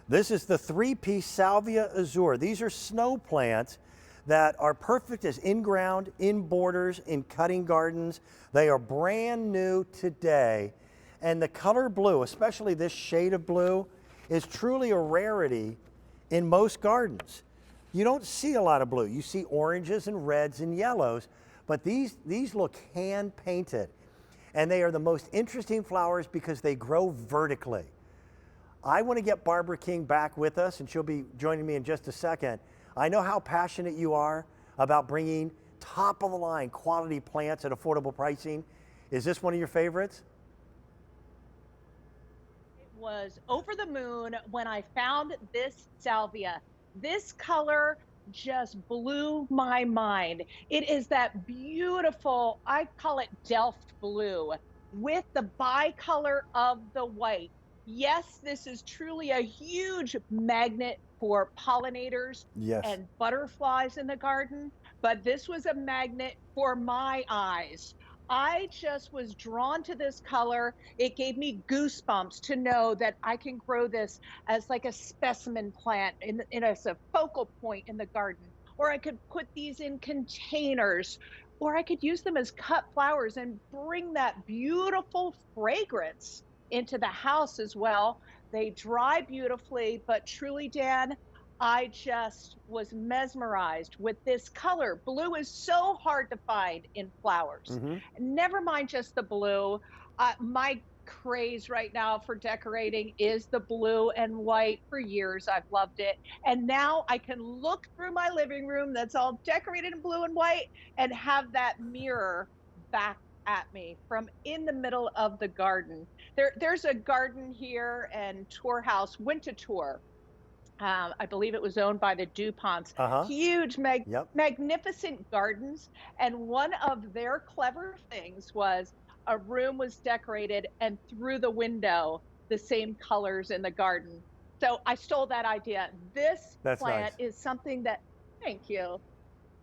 This is the three-piece Salvia Azure. These are snow plants that are perfect as in-ground, in borders, in cutting gardens. They are brand new today. And the color blue, especially this shade of blue, is truly a rarity in most gardens. You don't see a lot of blue. You see oranges and reds and yellows, but these look hand painted. And they are the most interesting flowers because they grow vertically. I want to get Barbara King back with us, and she'll be joining me in just a second. I know how passionate you are about bringing top of the line quality plants at affordable pricing. Is this one of your favorites? Was over the moon when I found this salvia. This color just blew my mind. It is that beautiful, I call it Delft blue, with the bicolor of the white. Yes, this is truly a huge magnet for pollinators Yes. and butterflies in the garden, but this was a magnet for my eyes. I just was drawn to this color. It gave me goosebumps to know that I can grow this as like a specimen plant as a focal point in the garden, or I could put these in containers, or I could use them as cut flowers and bring that beautiful fragrance into the house as well. They dry beautifully, but truly, Dan, I just was mesmerized with this color. Blue is so hard to find in flowers. Mm-hmm. Never mind just the blue. My craze right now for decorating is the blue and white. For years, I've loved it. And now I can look through my living room that's all decorated in blue and white and have that mirror back at me from in the middle of the garden. There's a garden here and tour house, Winter Tour. I believe it was owned by the DuPonts. Uh-huh. Huge, Yep. magnificent gardens. And one of their clever things was a room was decorated and through the window, the same colors in the garden. So I stole that idea. This That's plant nice. is something that, thank you.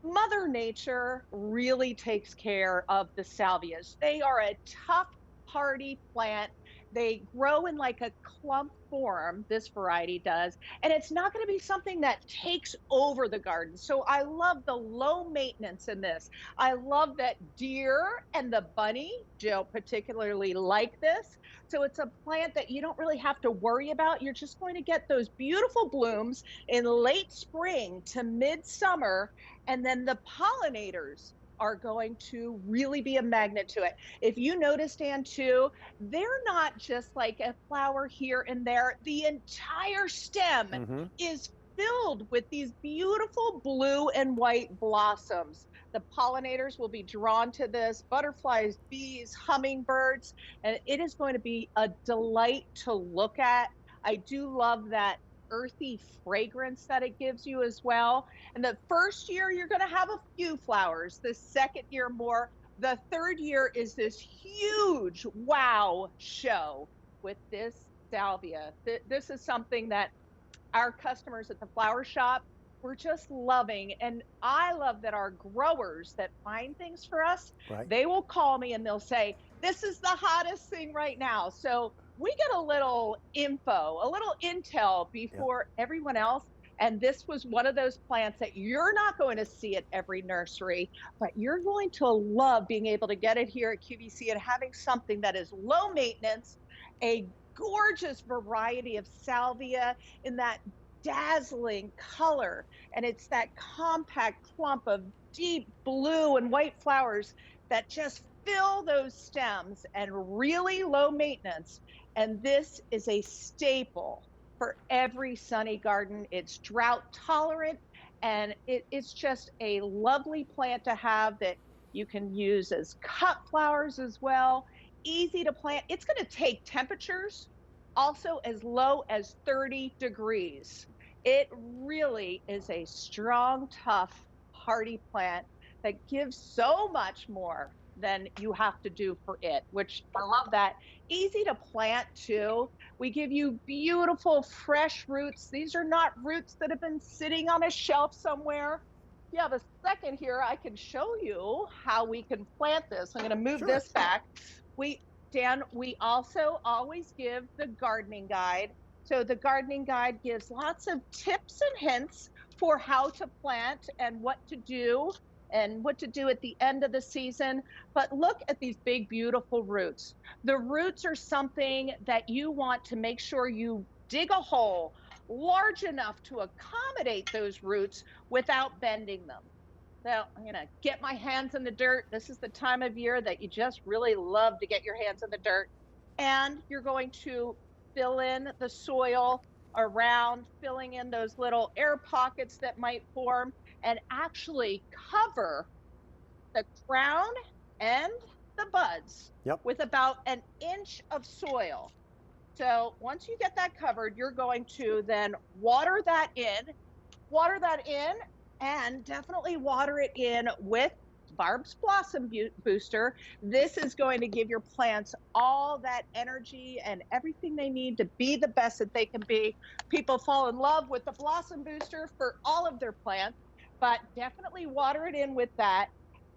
Mother Nature really takes care of the salvias. They are a tough, hardy plant. They grow in like a clump form, this variety does, and it's not going to be something that takes over the garden. So I love the low maintenance in this. I love that deer and the bunny don't particularly like this. So it's a plant that you don't really have to worry about. You're just going to get those beautiful blooms in late spring to midsummer, and then the pollinators are going to really be a magnet to it. If you notice, Dan, too, they're not just like a flower here and there. The entire stem Mm-hmm. is filled with these beautiful blue and white blossoms. The pollinators will be drawn to this, butterflies, bees, hummingbirds, and it is going to be a delight to look at. I do love that earthy fragrance that it gives you as well. And the first year, you're going to have a few flowers. The second year, more. The third year is this huge wow show with this salvia. This is something that our customers at the flower shop were just loving. And I love that our growers that find things for us, Right. they will call me and they'll say, this is the hottest thing right now. So we get a little info, a little intel Yep. before everyone else. And this was one of those plants that you're not going to see at every nursery, but you're going to love being able to get it here at QVC and having something that is low maintenance, a gorgeous variety of salvia in that dazzling color. And it's that compact clump of deep blue and white flowers that just fill those stems and really low maintenance. And this is a staple for every sunny garden. It's drought tolerant, and it's just a lovely plant to have that you can use as cut flowers as well. Easy to plant. It's going to take temperatures also as low as 30 degrees. It really is a strong, tough, hardy plant that gives so much more than you have to do for it, which I love that. Easy to plant too. We give you beautiful, fresh roots. These are not roots that have been sitting on a shelf somewhere. If you have a second here, I can show you how we can plant this. I'm going to move Sure. this back. We Dan, we also always give the gardening guide. So the gardening guide gives lots of tips and hints for how to plant and what to do at the end of the season. But look at these big, beautiful roots. The roots are something that you want to make sure you dig a hole large enough to accommodate those roots without bending them. So I'm gonna get my hands in the dirt. This is the time of year that you just really love to get your hands in the dirt. And you're going to fill in the soil around, filling in those little air pockets that might form, and actually cover the crown and the buds Yep. with about an inch of soil. So once you get that covered, you're going to then water that in, and definitely water it in with Barb's Blossom Booster. This is going to give your plants all that energy and everything they need to be the best that they can be. People fall in love with the Blossom Booster for all of their plants, but definitely water it in with that.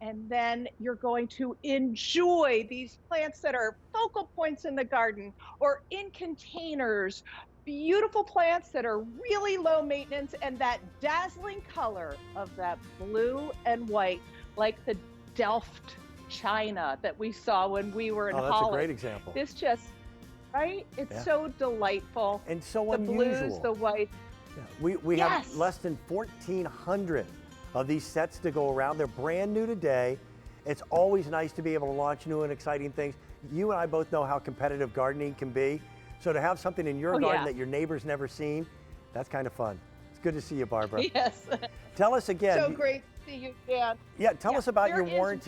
And then you're going to enjoy these plants that are focal points in the garden or in containers. Beautiful plants that are really low maintenance, and that dazzling color of that blue and white, like the Delft china that we saw when we were in Oh, that's Holland. a great example. This just, right? It's Yeah. so delightful. And so The unusual. blues, the white. Yeah. We Yes. have less than 1,400 of these sets to go around. They're brand new today. It's always nice to be able to launch new and exciting things. You and I both know how competitive gardening can be. So to have something in your garden that your neighbor's never seen, that's kind of fun. It's good to see you, Barbara. Yes. Tell us again. So great to see you, Dan. Yeah, tell us about There your is warranty.